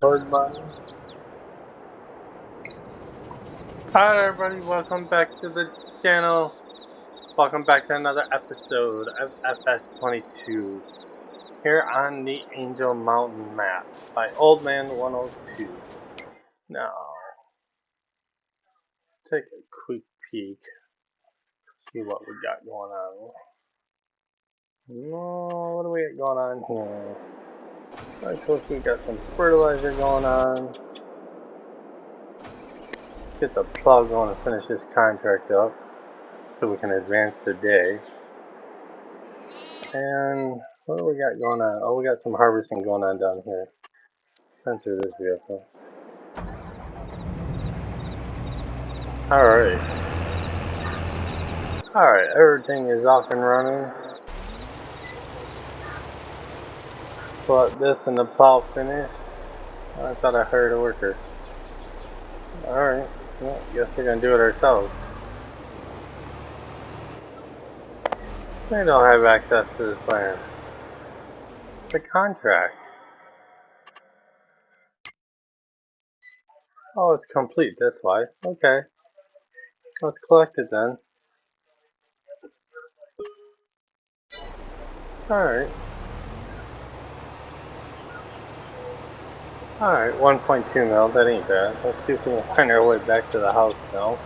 record button. Hi everybody, welcome back to the channel. Welcome back to another episode of FS22 here on the Angel Mountain map by Old Man 102. Now, take a quick peek, see what we got going on. What do we got going on here? I told you we got some fertilizer going on. Let's get the plow going and finish this contract up so we can advance the day. And what do we got going on? Oh, we got some harvesting going on down here. Center this vehicle. Alright. Alright, everything is off and running. But this and the plow finished. I thought I hired a worker. Alright. Well, guess we're gonna do it ourselves. They don't have access to this land. The contract. Oh, it's complete, that's why. Okay. Let's collect it then. Alright. Alright, 1.2 mil, that ain't bad. Let's see if we can find our way back to the house now.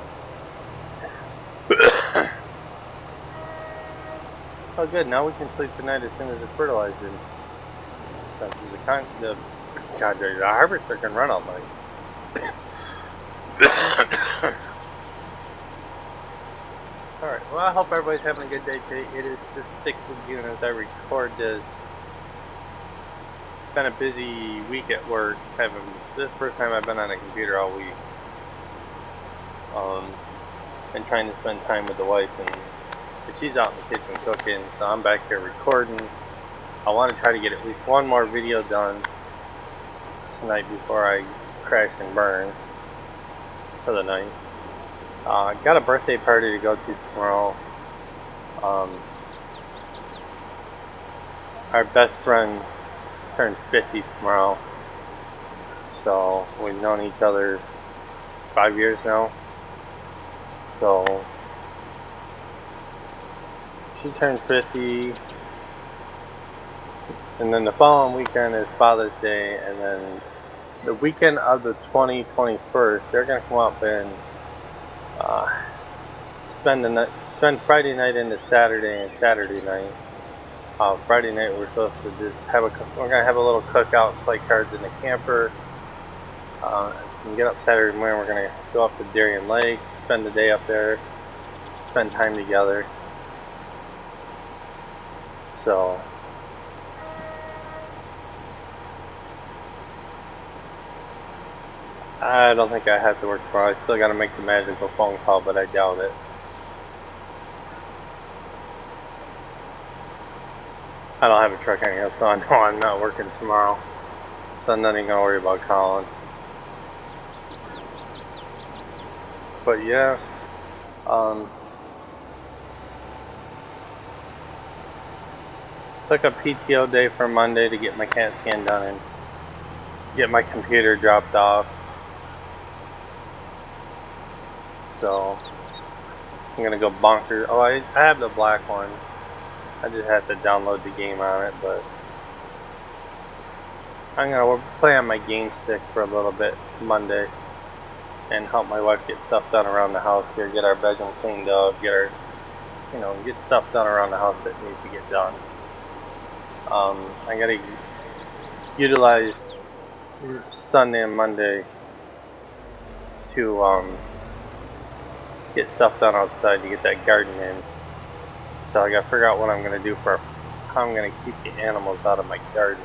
Oh good, now we can sleep tonight as soon as the fertilizer. The harvester can run all night. Alright, well I hope everybody's having a good day today. It is the 6th of June as I record this. It's been a busy week at work. This is the first time I've been on a computer all week. Been trying to spend time with the wife, and she's out in the kitchen cooking, so I'm back here recording. I want to try to get at least one more video done tonight before I crash and burn for the night. Got a birthday party to go to tomorrow. Our best friend turns 50 tomorrow, so we've known each other 5 years now. So she turns 50, and then the following weekend is Father's Day, and then the weekend of the 21st, they're gonna come up and spend Friday night into Saturday and Saturday night. Friday night we're supposed to just we're gonna have a little cookout, play cards in the camper. So we get up Saturday morning, we're gonna go up to Darien Lake, spend the day up there, spend time together. So I don't think I have to work tomorrow. I still gotta make the magical phone call, but I doubt it. I don't have a truck anyhow, so I know I'm not working tomorrow. So I'm not even gonna worry about calling. But yeah, took a PTO day for Monday to get my CAT scan done and get my computer dropped off. So I'm gonna go bonkers. Oh, I have the black one. I just have to download the game on it, but I'm gonna play on my game stick for a little bit Monday and help my wife get stuff done around the house here, get our bedroom cleaned up, get stuff done around the house that needs to get done. I gotta utilize Sunday and Monday to get stuff done outside to get that garden in. So I gotta figure out what I'm gonna do for how I'm gonna keep the animals out of my garden.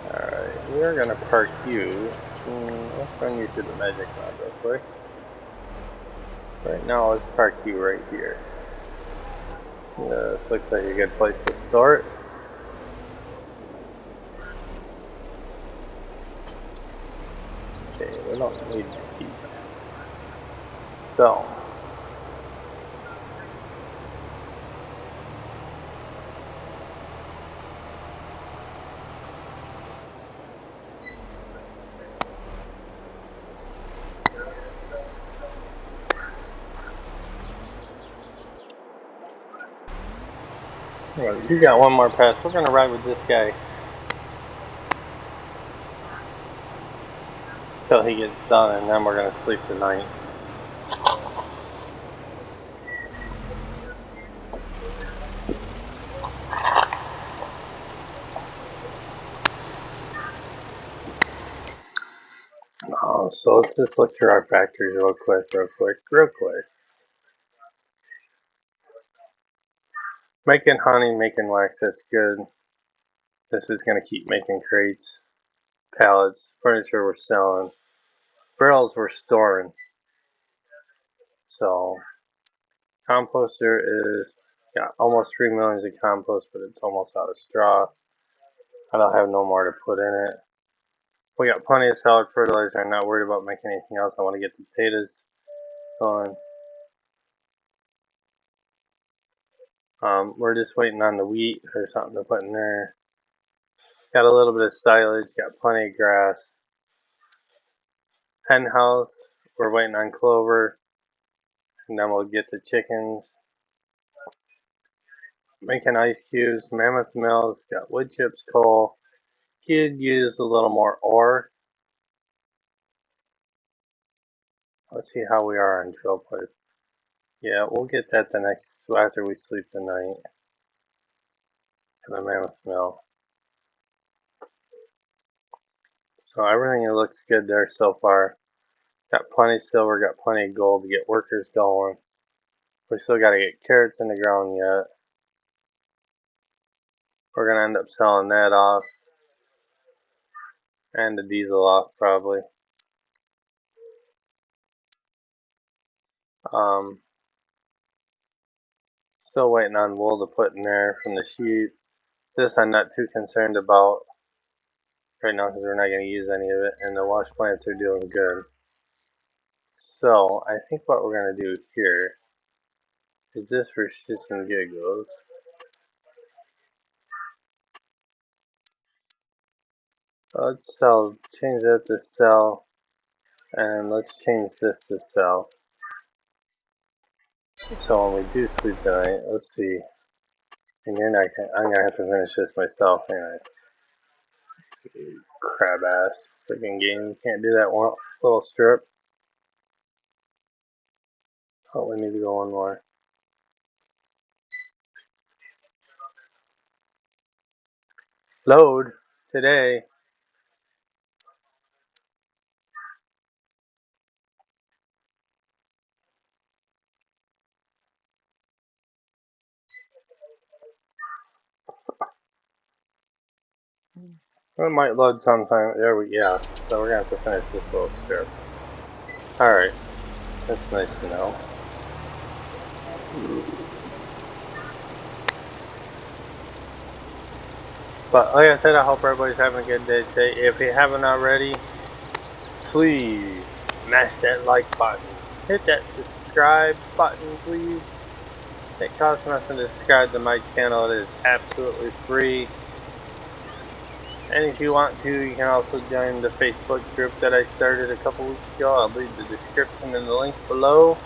Alright, we're gonna park you. Let's run you through the magic lab real quick. Right now, let's park you right here. This looks like a good place to start. Okay, we don't need to keep. So Well, you got one more pass. We're gonna ride with this guy till he gets done, and then we're gonna sleep tonight. So let's just look through our factories real quick. Making honey, making wax, that's good. This is gonna keep making crates, pallets, furniture we're selling, barrels we're storing. So composter is got almost 3 million of compost, but it's almost out of straw. I don't have no more to put in it. We got plenty of solid fertilizer. I'm not worried about making anything else. I want to get the potatoes going. We're just waiting on the wheat or something to put in there. Got a little bit of silage, got plenty of grass. Hen house, we're waiting on clover, and then we'll get the chickens. Making ice cubes, Mammoth Mills, got wood chips, coal. Could use a little more ore. Let's see how we are on drill pipe. Yeah, we'll get that after we sleep tonight. To the Mammoth Mill. So everything looks good there so far. Got plenty of silver, got plenty of gold to get workers going. We still got to get carrots in the ground yet. We're going to end up selling that off. And the diesel off probably. Still waiting on wool to put in there from the sheep. This I'm not too concerned about right now because we're not going to use any of it. And the wash plants are doing good. So I think what we're going to do here is just for shits and giggles. Let's change that to sell, and let's change this to sell. So when we do sleep tonight, let's see. And I'm gonna have to finish this myself, anyway. Crab ass freaking game. Can't do that one little strip. Oh, we need to go one more. Load today. It might load sometime. Yeah. So we're gonna have to finish this little strip. Alright. That's nice to know. But like I said, I hope everybody's having a good day today. If you haven't already, please smash that like button. Hit that subscribe button, please. It costs nothing to subscribe to my channel. It is absolutely free. And if you want to, you can also join the Facebook group that I started a couple weeks ago. I'll leave the description and the link below.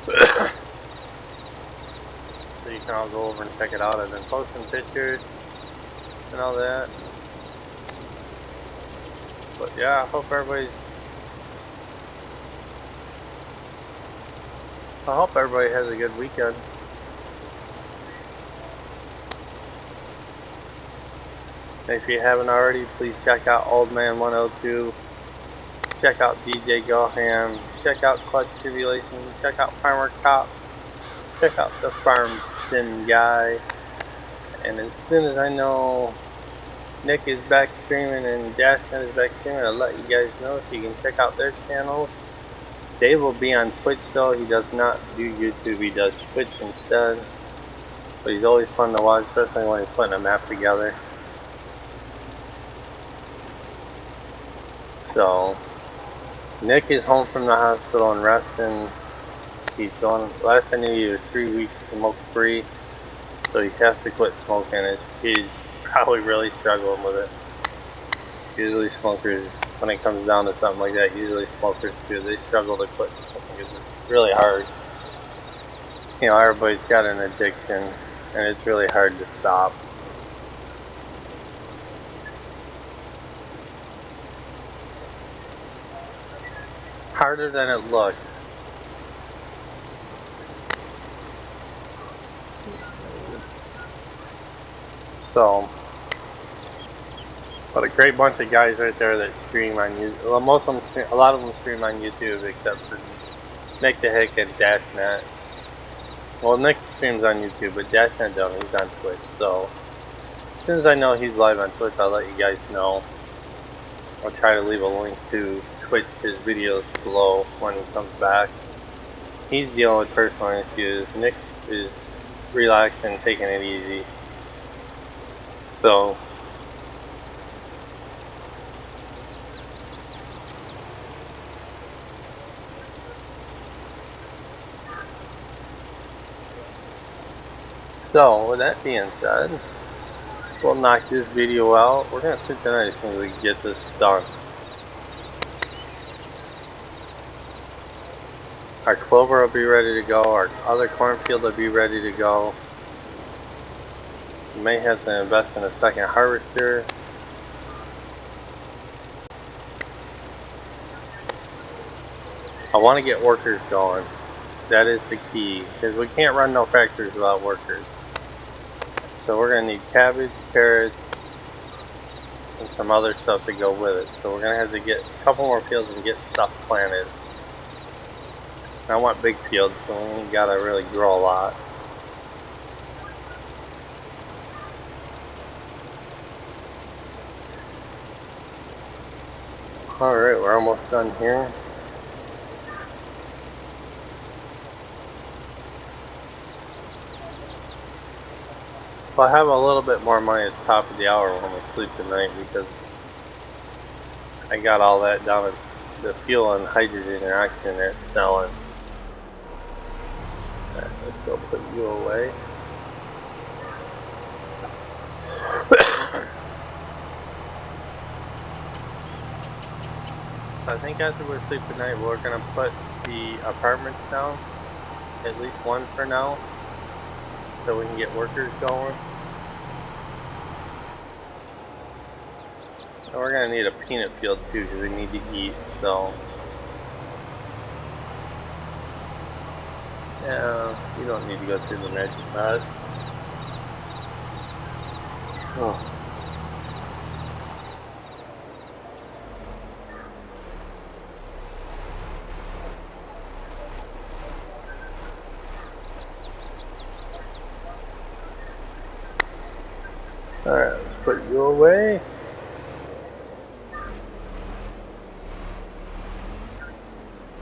So you can all go over and check it out. I've been posting pictures and all that. But yeah, I hope everybody has a good weekend. If you haven't already, please check out Old Man 102. Check out DJ Goham. Check out Clutch Tribulation. Check out Farmer Cop. Check out the Farm Sim guy. And as soon as I know Nick is back streaming and Jasmine is back streaming, I'll let you guys know so you can check out their channels. Dave will be on Twitch though. He does not do YouTube. He does Twitch instead. But he's always fun to watch, especially when he's putting a map together. So Nick is home from the hospital and resting. He's going. Last I knew, he was 3 weeks smoke free, so he has to quit smoking. He's probably really struggling with it. Usually smokers, when it comes down to something like that, usually smokers too, they struggle to quit smoking because it's really hard. You know, everybody's got an addiction. and it's really hard to stop. Harder than it looks. So, but a great bunch of guys right there that stream on YouTube. Well, most of them stream, a lot of them stream on YouTube, except for Nick the Hick and Dashnet. Well, Nick streams on YouTube, but Dashnet don't. He's on Twitch. So, as soon as I know he's live on Twitch, I'll let you guys know. I'll try to leave a link to Twitch, his videos below when he comes back. He's dealing with personal issues. Nick is relaxing, taking it easy. So, with that being said, we'll knock this video out. We're going to sleep tonight as soon as we get this done. Our clover will be ready to go. Our other cornfield will be ready to go. We may have to invest in a second harvester. I want to get workers going. That is the key, because we can't run no factories without workers. So we're going to need cabbage, carrots, and some other stuff to go with it. So we're going to have to get a couple more fields and get stuff planted. I want big fields, so we ain't got to really grow a lot. Alright, we're almost done here. I'll have a little bit more money at the top of the hour when we sleep tonight, because I got all that down at the fuel and hydrogen and oxygen that's selling. Alright, let's go put you away. I think after we sleep tonight, we're going to put the apartments down, at least one for now, so we can get workers going. And we're going to need a peanut field too, because we need to eat, so. Yeah, you don't need to go through the magic mod. Oh. Alright, let's put you away.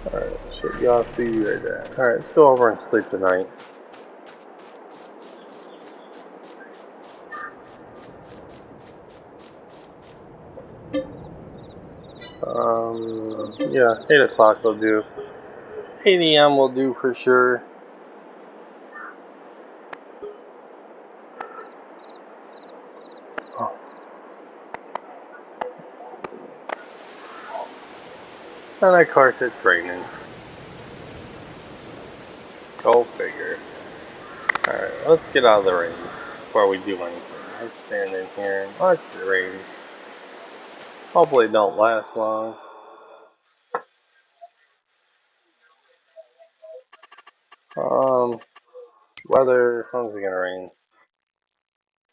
Alright, shut you off, be right there. Alright, let's go over and sleep tonight. Yeah, 8 o'clock will do. 8 AM will do for sure. And of course it's raining. Go figure. Alright, let's get out of the rain before we do anything. Let's stand in here and watch the rain. Hopefully it don't last long. Weather, how long is it gonna rain?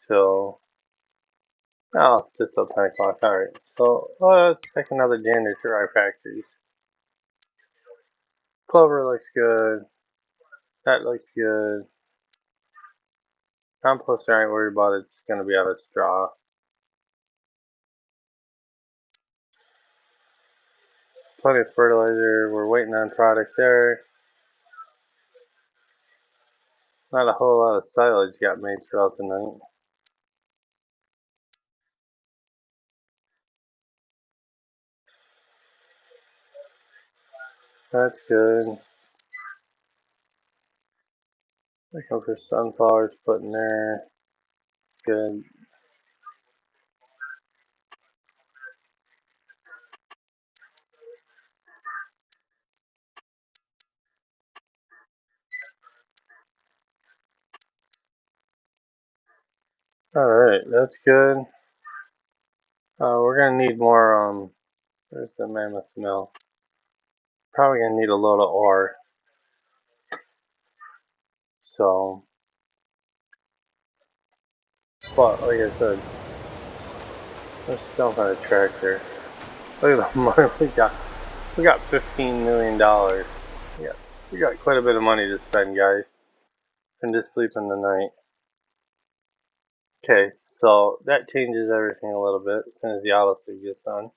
Till, oh, just till 10 o'clock. Alright, so let's take another gander through our factories. Clover looks good. That looks good. Composter, I ain't worried about it. It's gonna be out of straw. Plenty of fertilizer. We're waiting on product there. Not a whole lot of silage got made throughout the night. That's good. Looking for sunflowers put in there. Good. Alright, that's good. We're gonna need more, where's the mammoth mill? Probably gonna need a load of ore. So, but like I said, let's jump on a tractor. Look at the money we got. We got $15 million. Yeah, we got quite a bit of money to spend, guys. And just sleeping tonight. Okay, so that changes everything a little bit as soon as the autosave gets on.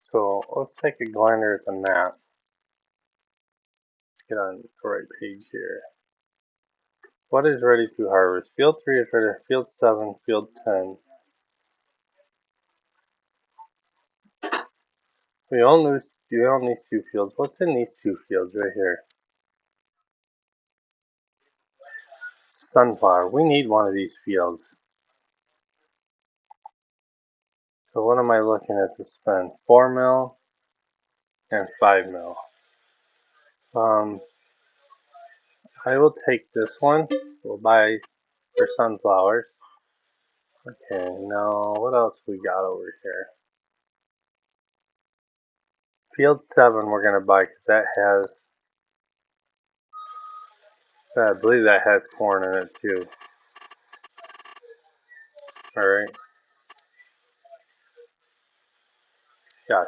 So let's take a gander at the map. Let's get on the right page here. What is ready to harvest? Field 3 is ready. Field 7, Field 10. We own these two fields. What's in these two fields right here? Sunflower. We need one of these fields. So what am I looking at to spend? 4 mil and 5 mil. I will take this one. We'll buy for sunflowers. Okay, now what else we got over here? Field 7 we're going to buy because that has, I believe that has corn in it too. Alright. Gosh.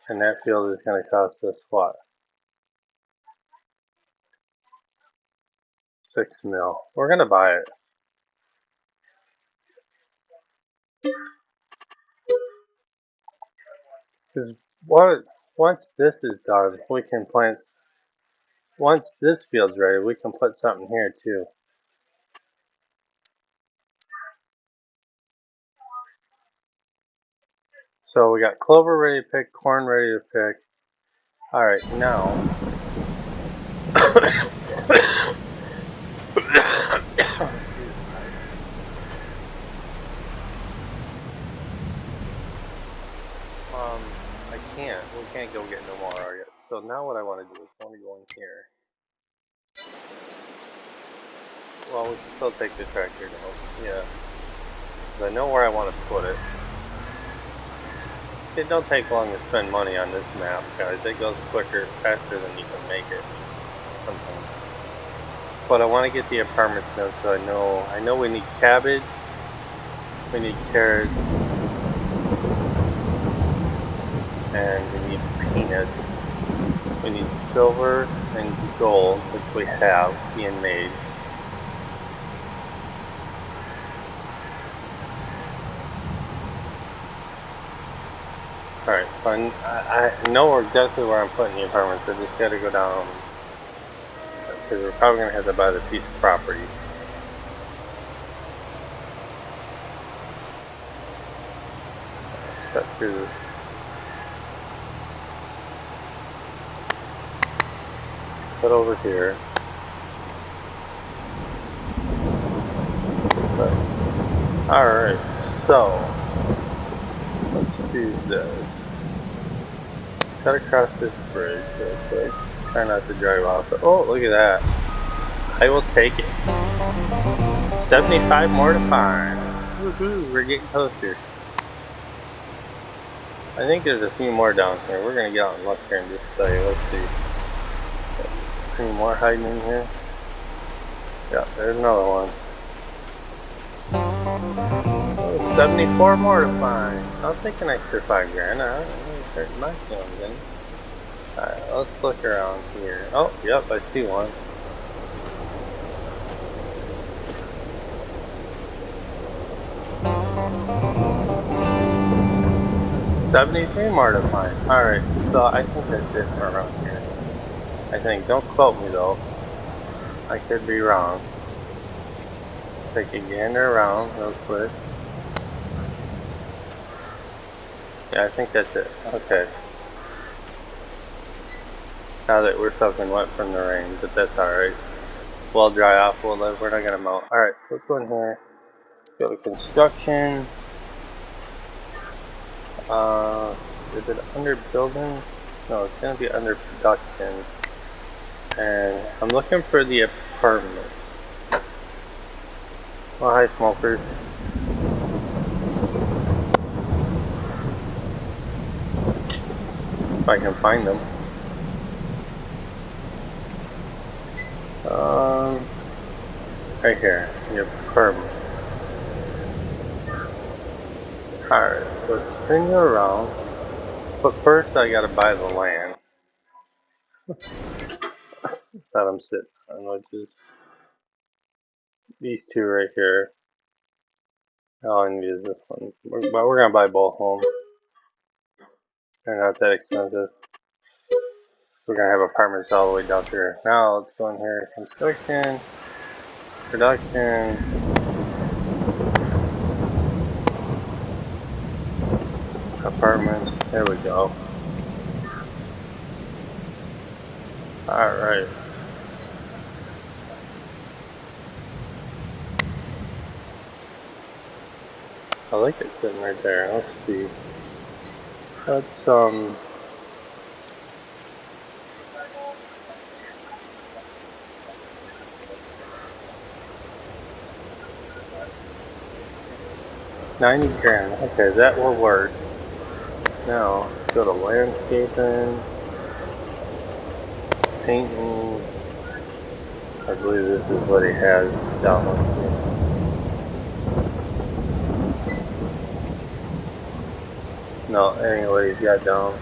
And that field is going to cost us what? 6 mil. We're going to buy it. Because once this is done, we can plant. Once this field's ready, we can put something here too. So we got clover ready to pick, corn ready to pick. Alright, now. We can't go get no more yet. So now what I want to do is I want to go in here. Well, we can still take the tractor down. Yeah. But I know where I want to put it. It don't take long to spend money on this map, guys. It goes quicker, faster than you can make it. Sometimes. But I want to get the apartments now, so I know we need cabbage. We need carrots. And we need peanuts. We need silver and gold, which we have being made. Alright, so I know exactly where I'm putting the apartments. I just gotta go down, because we're probably gonna have to buy the piece of property. Let's cut through this. Put over here. Alright, so let's do this. Cut across this bridge real quick. Try not to drive off. Oh, look at that. I will take it. 75 more to find. Woohoo, we're getting closer. I think there's a few more down here. We're gonna get out and look here and just say, let's see. Any more hiding in here? Yeah, there's another one. Oh, 74 more to find. I'll take an extra 5 grand. I don't know, start my feelings in. Alright, let's look around here. Oh, yep, I see one. $73 more to find. Alright, so I think that's it for around here. I think. Don't quote me though. I could be wrong. Take a gander around real quick. Yeah, I think that's it. Okay. Now that we're soaking wet from the rain, but that's alright. We'll dry off, we're not gonna melt. Alright, so let's go in here. Let's go to construction. Is it under building? No, it's gonna be under production. And I'm looking for the apartments. Oh, hi, smokers. If I can find them. Right here, the apartment. Alright, so it's spinning around. But first I gotta buy the land that I'm sitting on, which is these two right here. All I need is this one. But we're gonna buy both homes. They're not that expensive. We're gonna have apartments all the way down here. Now let's go in here. Construction, production, apartments. There we go. Alright. I like it sitting right there. Let's see. That's 90 grand. Okay, that will work. Now, let's go to landscaping, painting. I believe this is what he has down with me. No, anyway, he's got down.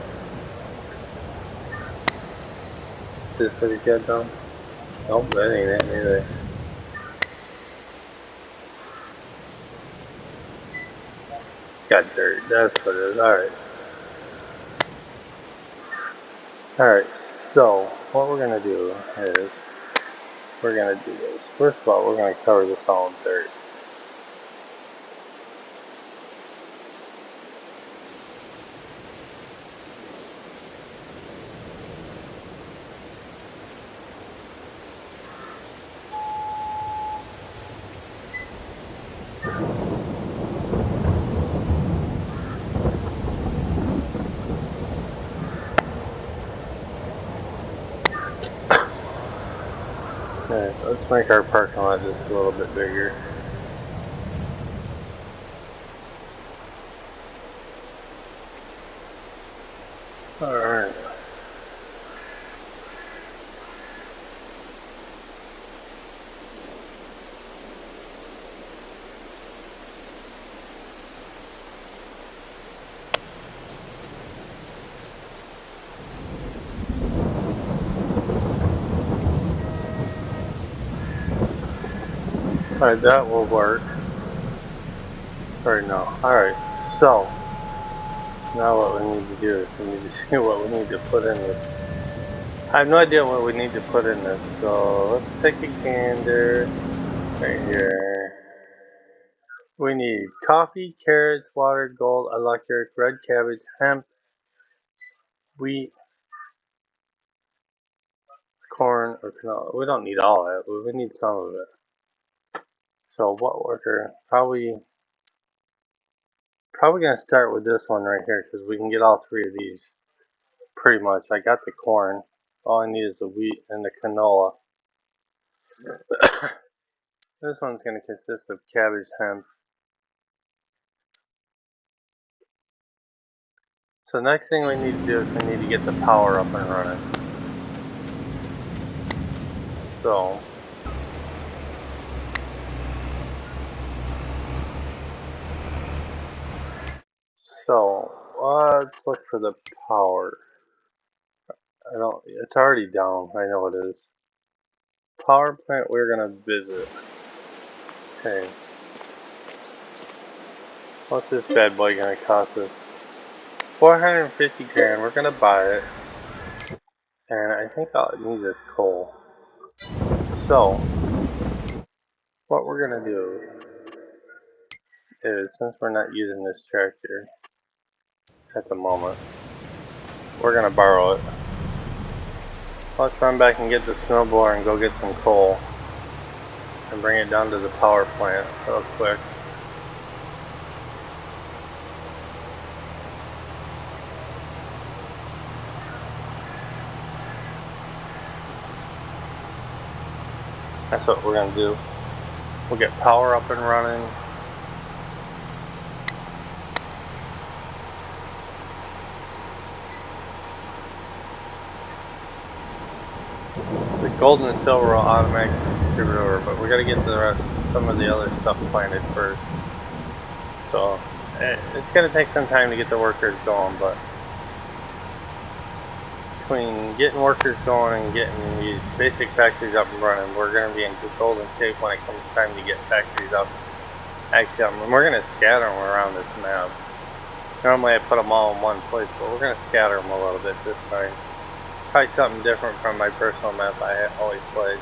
Is this what he's got down? Nope, that ain't it either. It's got dirt. That's what it is. Alright. Alright, so what we're going to do is we're going to do this. First of all, we're going to cover this all in dirt. Alright, let's make our parking lot just a little bit bigger. Alright. Alright, that will work. Or no. Alright, so now what we need to do is we need to see what we need to put in this. I have no idea what we need to put in this, so let's take a gander right here. We need coffee, carrots, water, gold, electric, red cabbage, hemp, wheat, corn, or canola. We don't need all of it, but we need some of it. So what worker? Probably gonna start with this one right here because we can get all three of these pretty much. I got the corn. All I need is the wheat and the canola. This one's gonna consist of cabbage, hemp. So the next thing we need to do is we need to get the power up and running. So let's look for the power. It's already down, I know it is. Power plant we're gonna visit. Okay. What's this bad boy gonna cost us? 450 grand, we're gonna buy it. And I think I'll need this coal. So, what we're gonna do is, since we're not using this tractor at the moment, we're gonna borrow it. Let's run back and get the snowblower and go get some coal and bring it down to the power plant real quick. That's what we're gonna do. We'll get power up and running. The gold and silver will automatically distribute over, but we gotta get the rest, some of the other stuff planted first. So it's gonna take some time to get the workers going, but between getting workers going and getting these basic factories up and running, we're going to be in golden shape when it comes time to get factories up. Actually, we're going to scatter them around this map. Normally I put them all in one place, but we're going to scatter them a little bit this time. Try something different from my personal map I always played.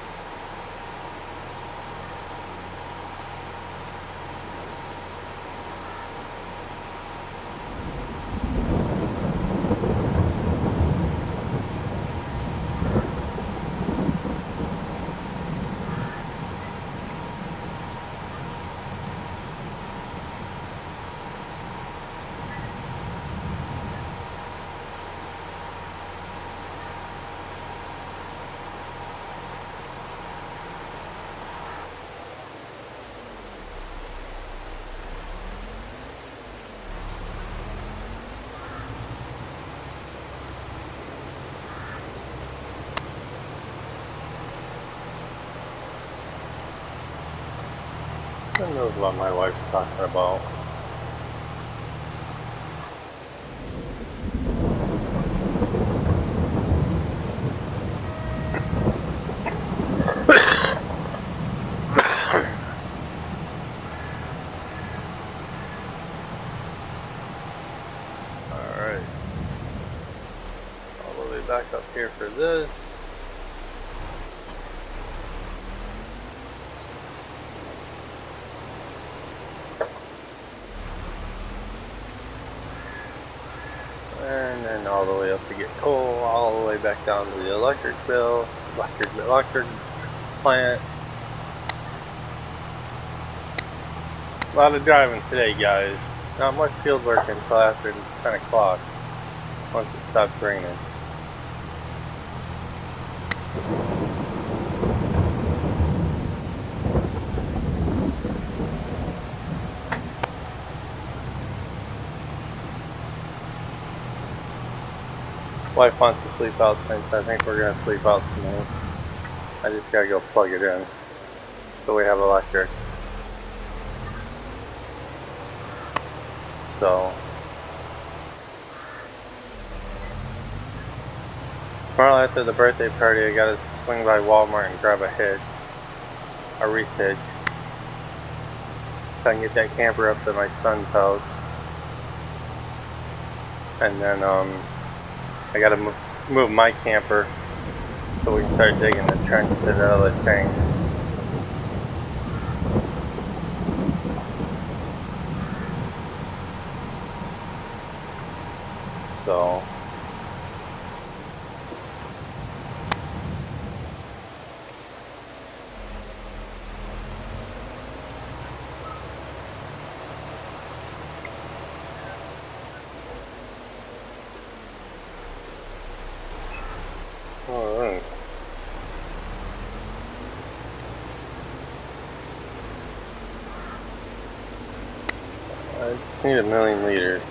Who knows what my wife's talking about? Alright. All the way back up here for this. And then all the way up to get coal, all the way back down to the electric plant. A lot of driving today, guys. Not much field work until after 10 o'clock, once it stops raining. Wife wants to sleep out tonight, so I think we're going to sleep out tonight. I just got to go plug it in so we have electric. So tomorrow after the birthday party, I gotta swing by Walmart and grab a hitch, a Reese hitch, so I can get that camper up to my son's house. And then I gotta move my camper so we can start digging the trench to the other tank. So alright. I just need 1,000,000 liters.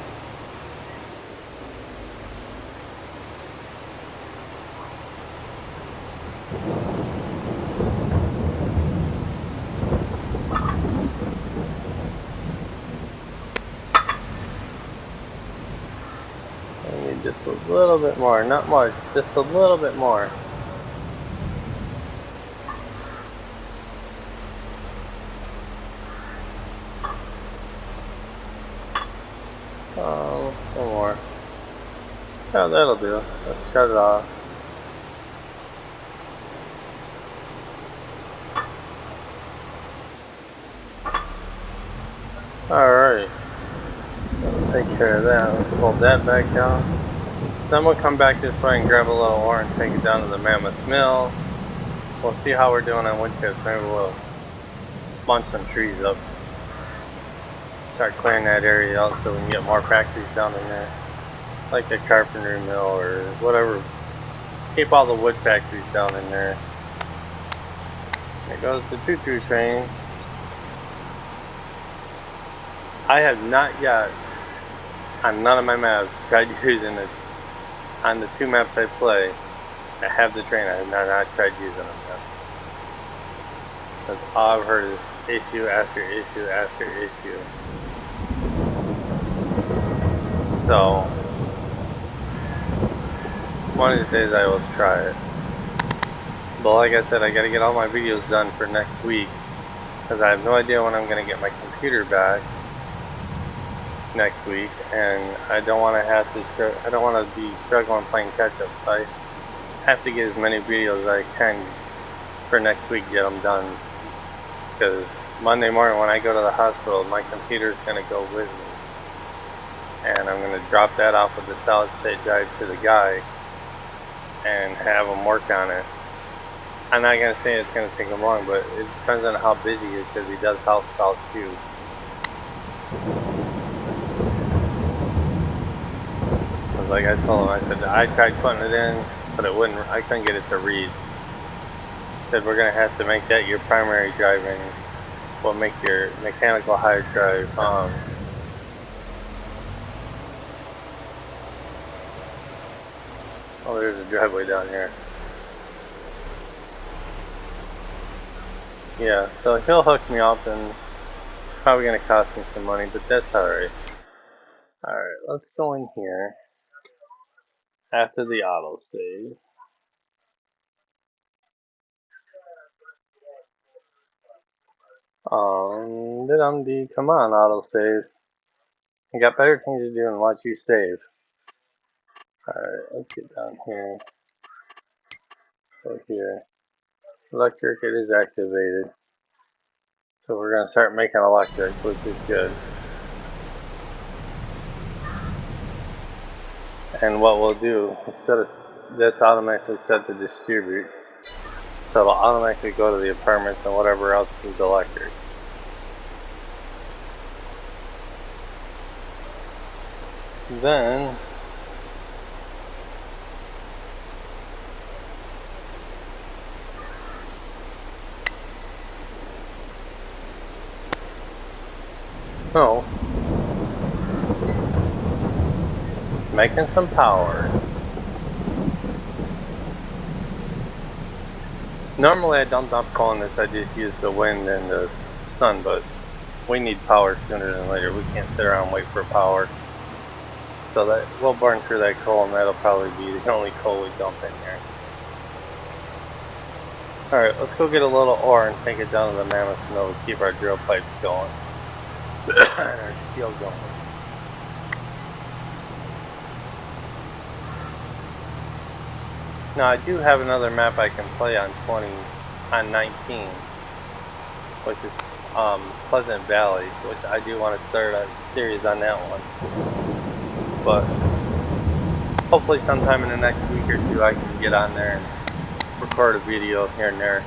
I need just a little bit more, not much, just a little bit more. Oh, one more. Oh, that'll do. Let's shut it off. Alright. That'll take care of that. Let's hold that back down. Then we'll come back this way and grab a little ore and take it down to the Mammoth Mill. We'll see how we're doing on wood chips. Maybe we'll bunch some trees up. Start clearing that area out so we can get more factories down in there. Like a carpentry mill or whatever. Keep all the wood factories down in there. There goes the choo-choo train. I have not yet, on none of my maps, tried using it. On the 2 maps I play, I have the train. I have not tried using them yet. Because all I've heard is issue after issue after issue. So, one of these days I will try it. But like I said, I gotta get all my videos done for next week. Because I have no idea when I'm gonna get my computer back next week, and I don't want to be struggling playing catch up. So I have to get as many videos as I can for next week, get them done. Because Monday morning when I go to the hospital, my computer is going to go with me, and I'm going to drop that off with the solid state drive to the guy and have him work on it. I'm not going to say it's going to take him long, but it depends on how busy he is, because he does house calls too. Like I told him, I said I tried putting it in, but I couldn't get it to read. I said we're gonna have to make that your primary driving. We'll make your mechanical hard drive. Oh, there's a driveway down here. Yeah, so he'll hook me up, and it's probably gonna cost me some money, but that's alright. Alright, let's go in here after the autosave. Come on, autosave. You got better things to do than watch you save. Alright, let's get down here. Go here. Electric, it is activated. So we're going to start making electric, which is good. And what we'll do, instead of that's automatically set to distribute. So it'll automatically go to the apartments and whatever else needs electric. Then making some power. Normally I don't dump coal in this, I just use the wind and the sun, but we need power sooner than later. We can't sit around and wait for power. So that we'll burn through that coal, and that'll probably be the only coal we dump in here. Alright, let's go get a little ore and take it down to the Mammoth Mill to keep our drill pipes going. And our steel going. Now I do have another map I can play on 19, which is Pleasant Valley, which I do want to start a series on that one. But hopefully sometime in the next week or two I can get on there and record a video here and there.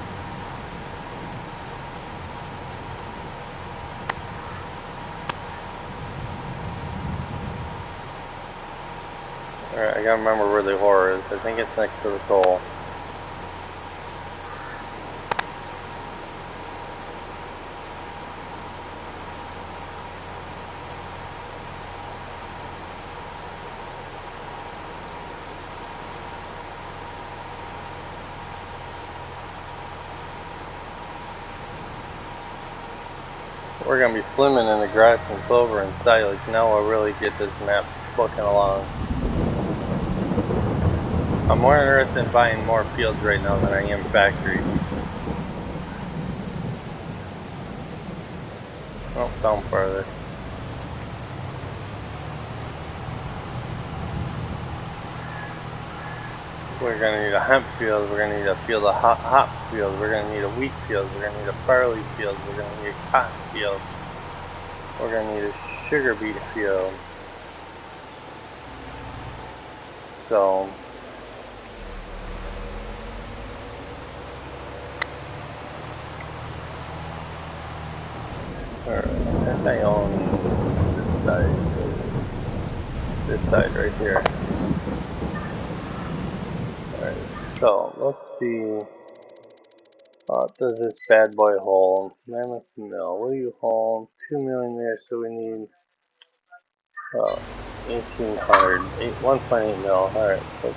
Alright, I gotta remember where the ore is. I think it's next to the coal. We're going to be slimming in the grass and clover and silage. Now we'll really get this map booking along. I'm more interested in buying more fields right now than I am factories. Oh, down farther. We're going to need a hemp field, we're going to need a field of hops field, we're going to need a wheat field, we're going to need a barley field, we're going to need a cotton field, we're going to need a sugar beet field. So alright, I think I own this side right here. Alright, so let's see. Does this bad boy hold? Mammoth Mill. Will you hold 2 million there? So we need 1.8 mil. Alright, so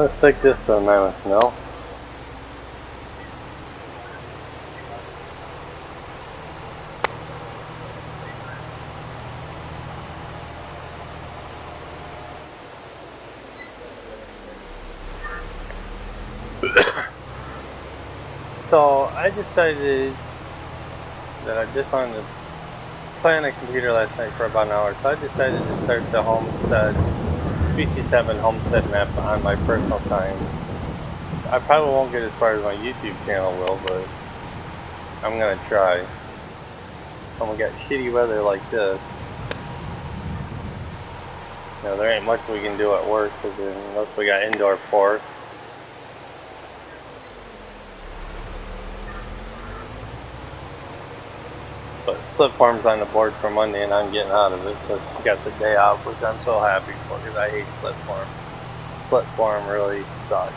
let's take this to the Mammoth Mill. So I decided that I just wanted to play on a computer last night for about an hour. So I decided to start the Homestead BT7 Homestead map on my personal time. I probably won't get as far as my YouTube channel will, but I'm gonna try. When we got shitty weather like this, you know, there ain't much we can do at work because unless we got indoor pork. But Slip Farm's on the board for Monday and I'm getting out of it because I got the day off, which I'm so happy for because I hate Slip Farm. Slip Farm really sucks.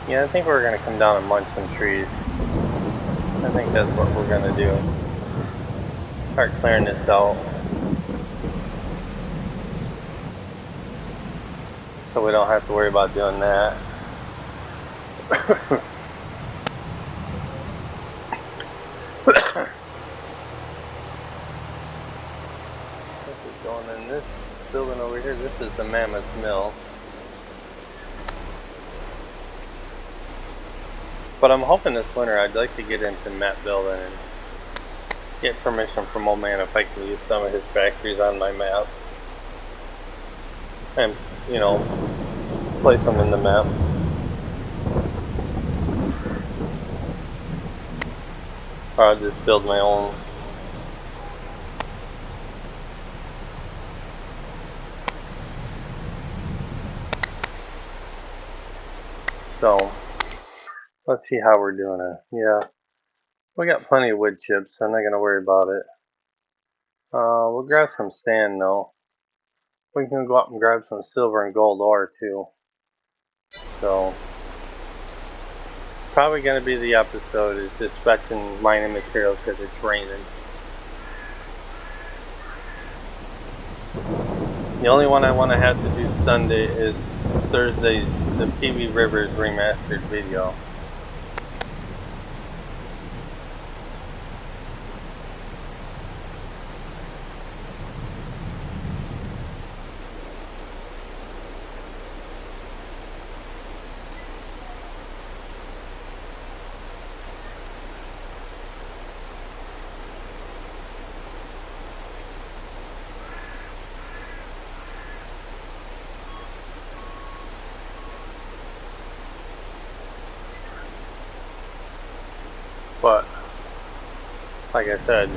Yeah, I think we're going to come down and munch some trees. I think that's what we're going to do. Start clearing this out. So we don't have to worry about doing that. This is going in this building over here. This is the Mammoth Mill. But I'm hoping this winter I'd like to get into map building and get permission from Old Man if I can use some of his factories on my map. And, you know, place them in the map. Or I'll just build my own. So, let's see how we're doing it. Yeah, we got plenty of wood chips. I'm not going to worry about it. We'll grab some sand though. We can go up and grab some silver and gold ore too. So, probably going to be the episode is just fetching mining materials because it's raining. The only one I want to have to do Sunday is Thursday's the PB Rivers remastered video. But like I said,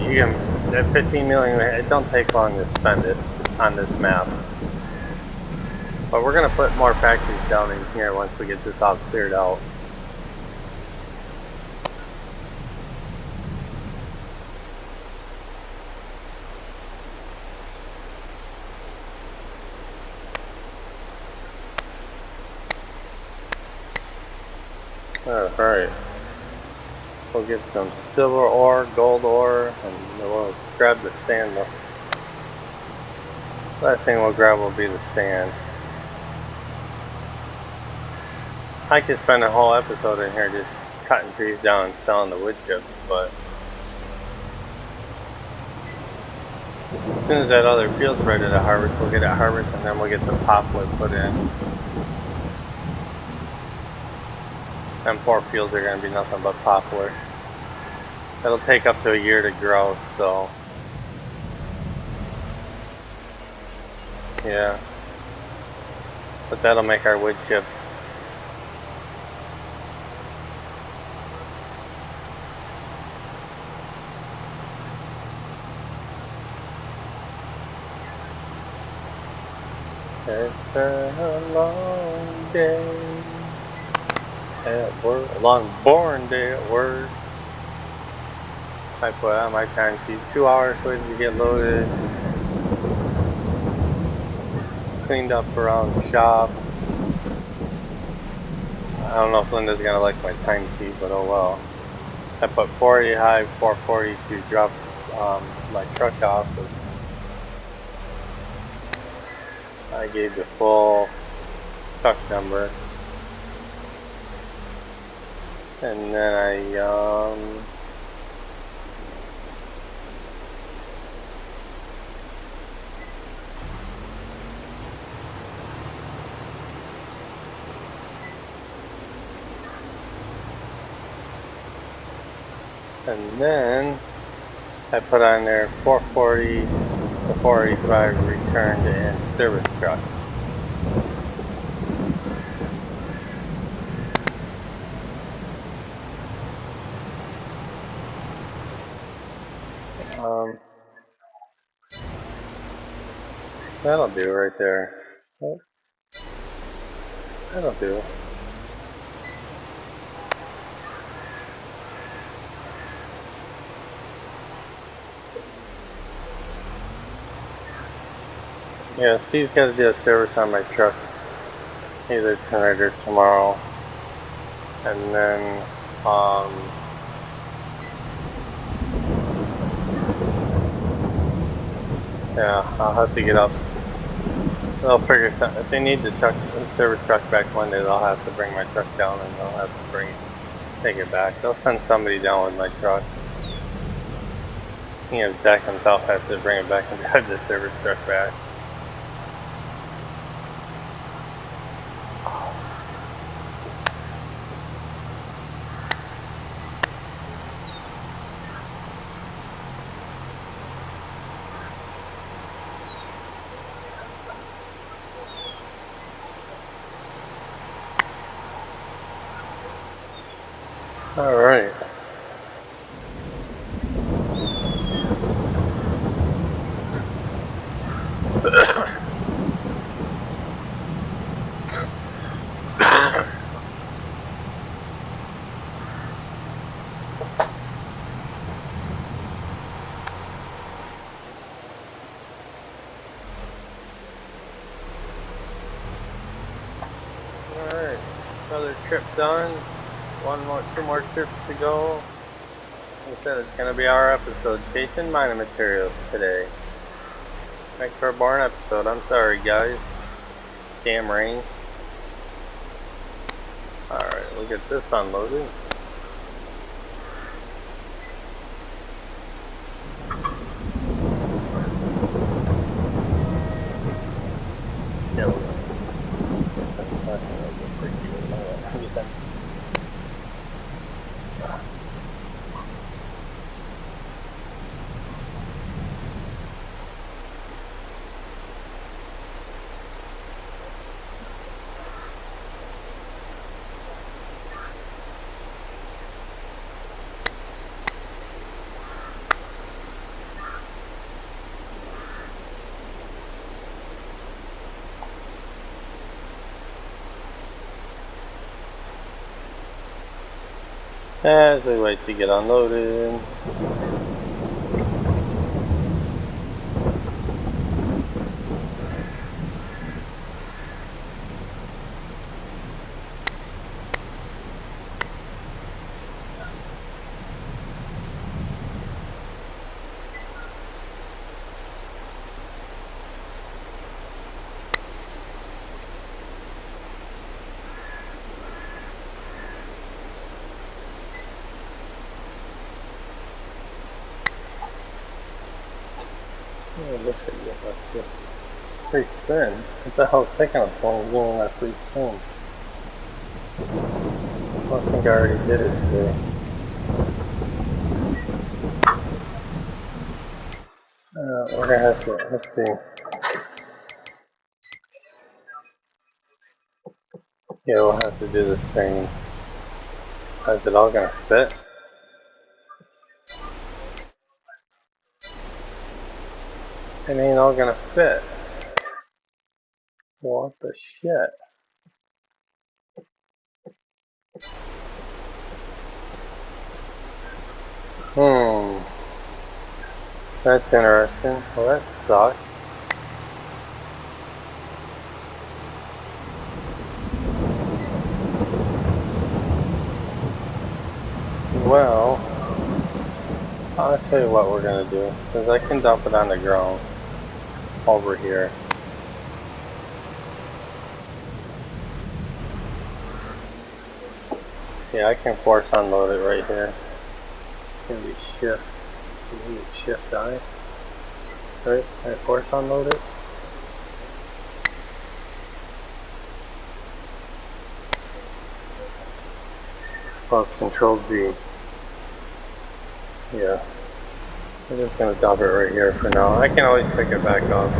you can, that 15 million, it don't take long to spend it on this map. But we're gonna put more factories down in here once we get this all cleared out. Alright. We'll get some silver ore, gold ore, and we'll grab the sand. The last thing we'll grab will be the sand. I could spend a whole episode in here just cutting trees down and selling the wood chips, but as soon as that other field's ready to harvest, we'll get it harvested and then we'll get the poplar put in. Them 4 fields are going to be nothing but poplar. It'll take up to a year to grow, so yeah. But that'll make our wood chips. It's been a long day at work, a long boring day at work. I put on my time sheet, 2 hours waiting to get loaded. Cleaned up around the shop. I don't know if Linda's gonna like my time sheet, but oh well. I put 480 high, 440 to drop my truck off. I gave the full truck number, and then I and then I put on there 440 to 485 returned and service truck. That'll do right there. Oh, that'll do. Yeah, Steve's got to do a service on my truck either tonight or tomorrow, and then yeah, I'll have to get up. They'll figure something. If they need the service truck back Monday, they'll have to bring my truck down, and they'll have to take it back. They'll send somebody down with my truck. You know, Zach himself has to bring it back and drive the service truck back. All right. Alright, another trip done. 2 more trips to go. Like I said, it's gonna be our episode, chasing mining materials today. Thanks for a boring episode. I'm sorry, guys. Damn rain. Alright, we'll get this unloaded. Yeah, we'll as we wait to get unloaded. Oh, look at you, that's good. Free spin? What the hell's taking us so long doing that free spin? I think I already did it today. We're gonna have to, let's see. Yeah, we'll have to do the same. Is it all gonna fit? It ain't all gonna fit. What the shit? That's interesting. Well, that sucks. Well, I'll show you what we're gonna do, because I can dump it on the ground over here. Yeah, I can force unload it right here. It's gonna be shift. You need shift I. Right? Can I force unload it? Well, it's Control Z. Yeah. I'm just gonna dump it right here for now. I can always pick it back up.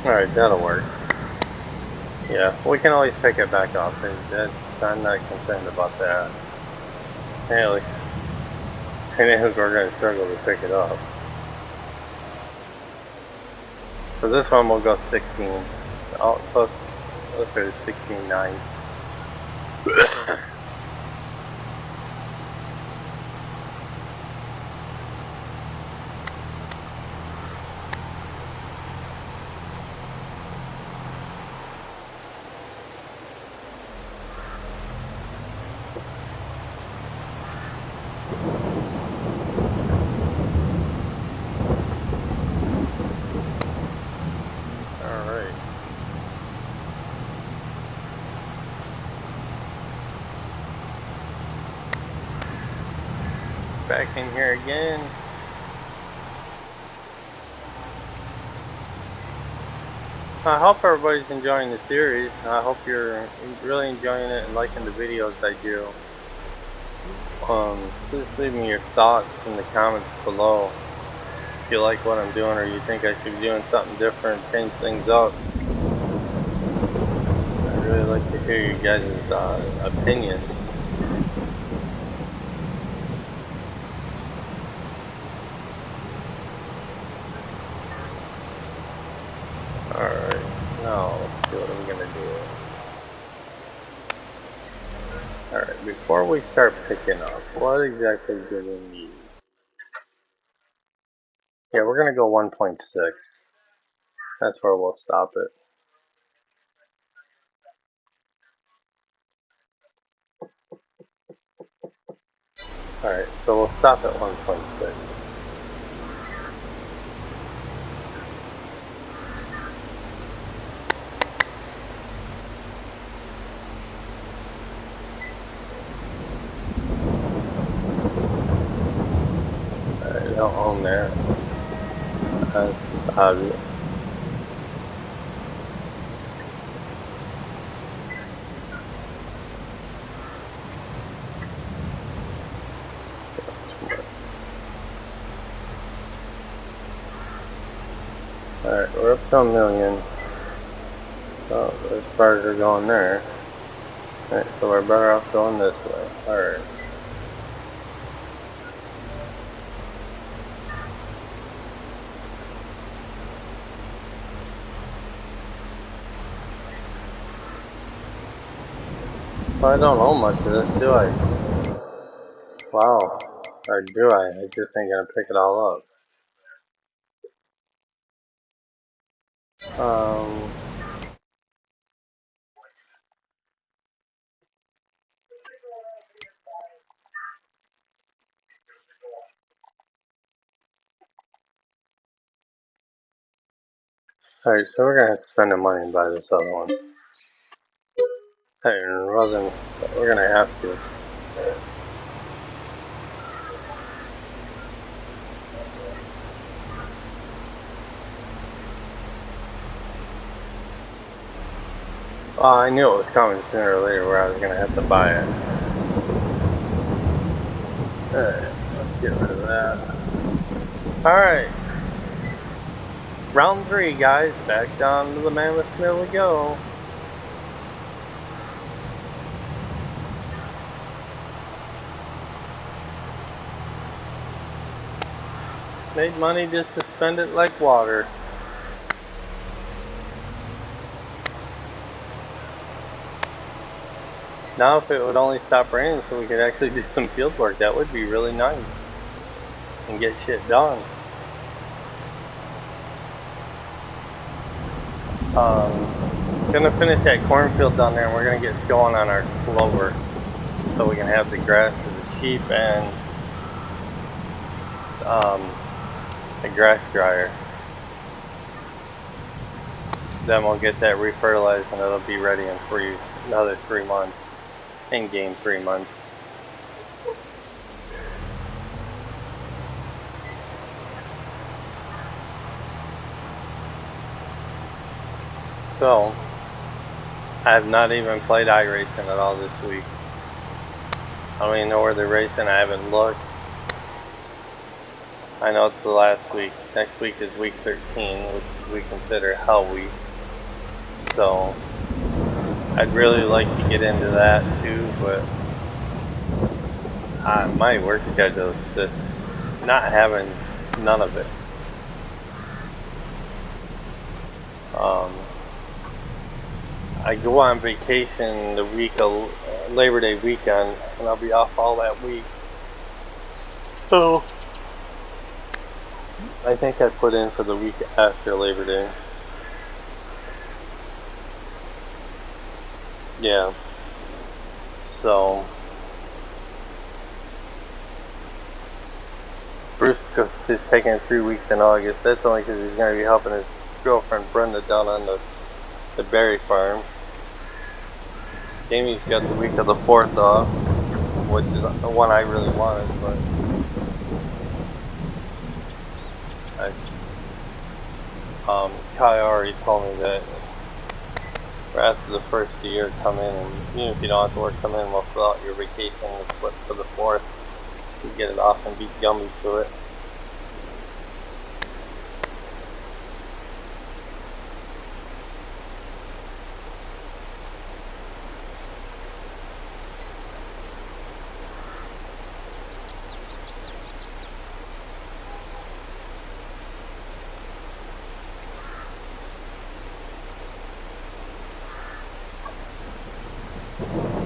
Alright, that'll work. Yeah, we can always pick it back up. I'm not concerned about that. Anyway, we're going to struggle to pick it up. So this one will go 16. Oh, closer to 16.9. Back in here again. I hope everybody's enjoying the series. I hope you're really enjoying it and liking the videos I do. Please leave me your thoughts in the comments below. If you like what I'm doing or you think I should be doing something different, change things up. I'd really like to hear you guys' opinions. Alright, now let's see what I'm gonna do. Alright, before we start picking up, what exactly do we need? Yeah, we're gonna go 1.6. That's where we'll stop it. Alright, so we'll stop at 1.6. Alright, don't own that. That's obvious. Alright, we're up to 1 million. So those bars are going there. Alright, so we're better off going this way. Alright. Well, I don't own much of this, do I? Wow. Or do I? I just ain't gonna pick it all up. Alright, so we're gonna spend the money and buy this other one. Hey, rather than, we're gonna have to. I knew it was coming sooner or later where I was going to have to buy it. Alright, let's get rid of that. Alright. Round 3, guys. Back down to the Mammoth Mill we go. Made money just to spend it like water. Now if it would only stop raining so we could actually do some field work, that would be really nice. And get shit done. Gonna finish that cornfield down there and we're gonna get going on our clover. So we can have the grass for the sheep and a grass dryer. Then we'll get that refertilized and it'll be ready in another 3 months. In game 3 months. So I have not even played iRacing at all this week. I don't even know where they're racing. I haven't looked. I know it's the last week. Next week is week 13, which we consider Hell Week. So I'd really like to get into that too, but my work schedule is just not having none of it. I go on vacation the week of Labor Day weekend, and I'll be off all that week. So I think I put in for the week after Labor Day. Yeah. So Bruce is taking 3 weeks in August. That's only because he's going to be helping his girlfriend Brenda down on the berry farm. Jamie's got the week of the 4th off, which is the one I really wanted, but Kai already told me that after the first year, come in, and even if you don't have to work, come in, we'll fill out your vacation and split for the 4th. You get it off and be gummy to it.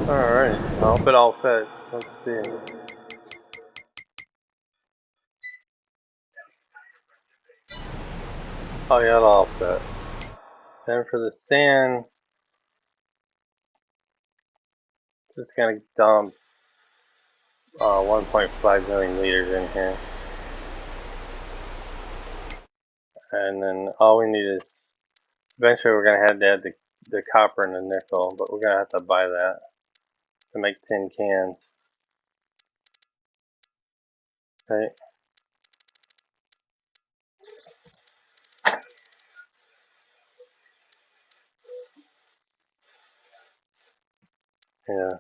Alright, I hope it all fits. Let's see. Oh yeah, it'll all fit. Then for the sand, just gonna dump 1.5 million liters in here. And then all we need is, eventually we're gonna have to add the copper and the nickel, but we're gonna have to buy that to make tin cans. Right? Yeah.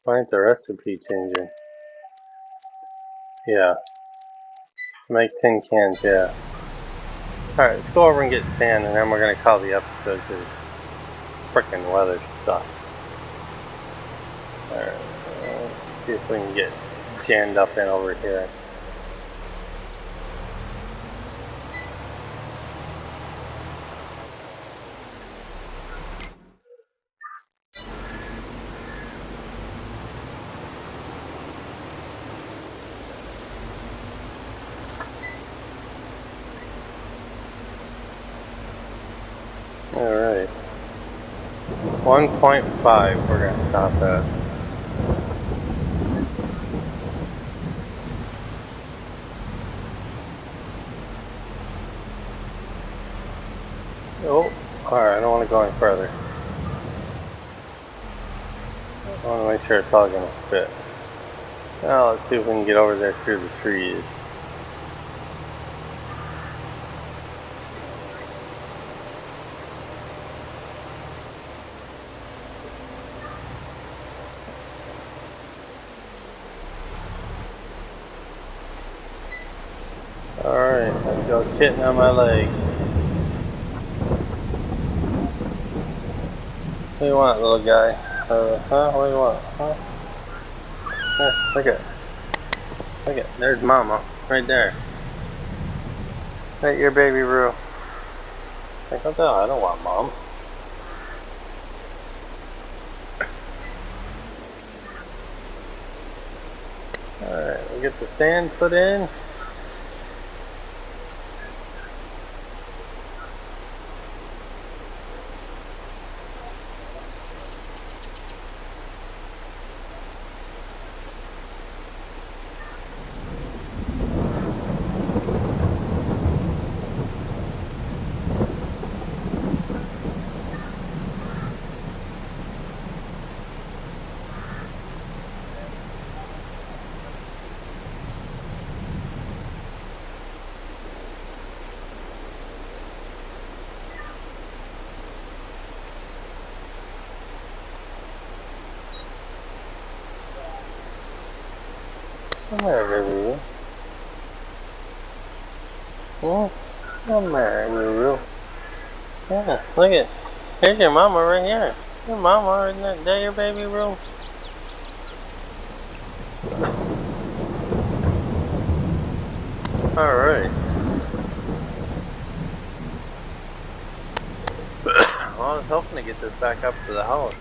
Why ain't the recipe changing? Yeah. Make tin cans, yeah. Alright, let's go over and get sand and then we're gonna call the episode because frickin' weather sucks. Alright, let's see if we can get jammed up in over here. Alright. 1.5 we're gonna stop at. Oh, alright, I don't want to go any further. I want to make sure it's all gonna fit. Well, let's see if we can get over there through the trees. Alright, let's go kitten on my leg. What do you want, little guy? What do you want? Here, look at it. Look at it. There's Mama, right there. Right, your baby Roo. Like, what the hell? I don't want Mom. Alright, we'll get the sand put in. Come here, baby. Come here, Roo. Yeah, look at. Here's your mama right here. Your mama, isn't that your baby Roo? Alright. Well, I was hoping to get this back up to the house.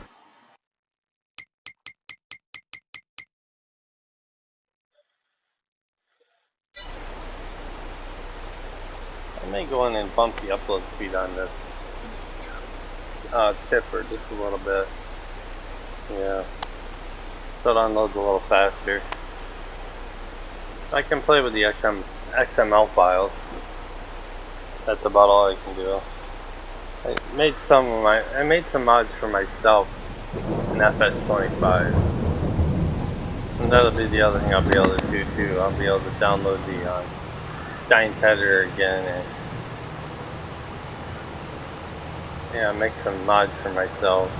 I may go in and bump the upload speed on this tipper just a little bit. Yeah. So it unloads a little faster. I can play with the XML files. That's about all I can do. I made some mods for myself in FS25. And that'll be the other thing I'll be able to do too. I'll be able to download the Giants editor again and yeah, make some mods for myself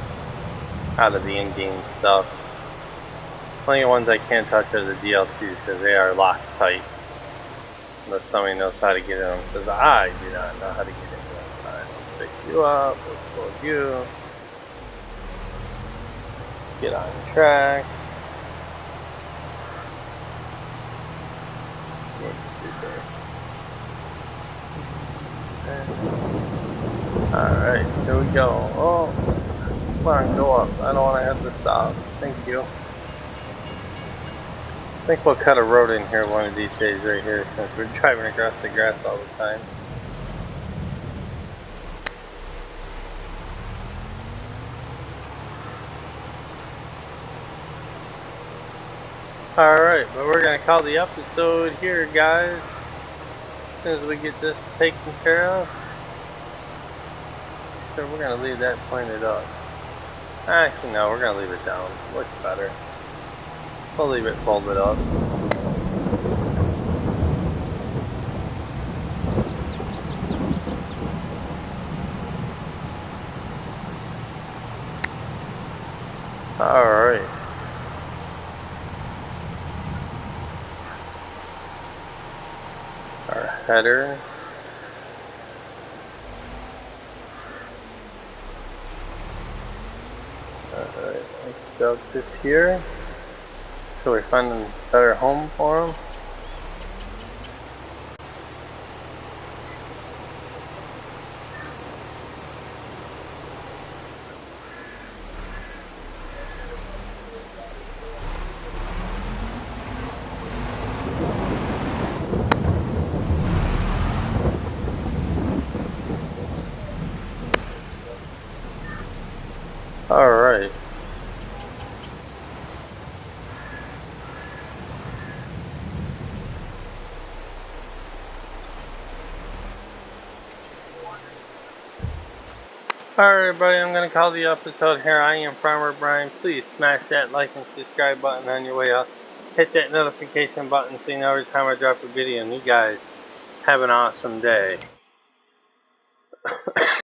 out of the in-game stuff. The only ones I can't touch are the DLCs because they are locked tight. Unless somebody knows how to get in them, because I do not know how to get in them. Alright, let's pick you up, let's pull you. Get on track. Let's do this. Alright, here we go. Oh, come on, go up. I don't want to have to stop. Thank you. I think we'll cut a road in here one of these days right here since we're driving across the grass all the time. Alright, but we're going to call the episode here, guys. As soon as we get this taken care of. So we're going to leave that pointed up. Actually, no, we're going to leave it down. Looks better. We'll leave it folded up. Alright. Our header. Alright, let's build this here. So we're finding a better home for them. Alright. Alright everybody, I'm going to call the episode here. I am Farmer Brian. Please smash that like and subscribe button on your way out. Hit that notification button so you know every time I drop a video. And you guys have an awesome day.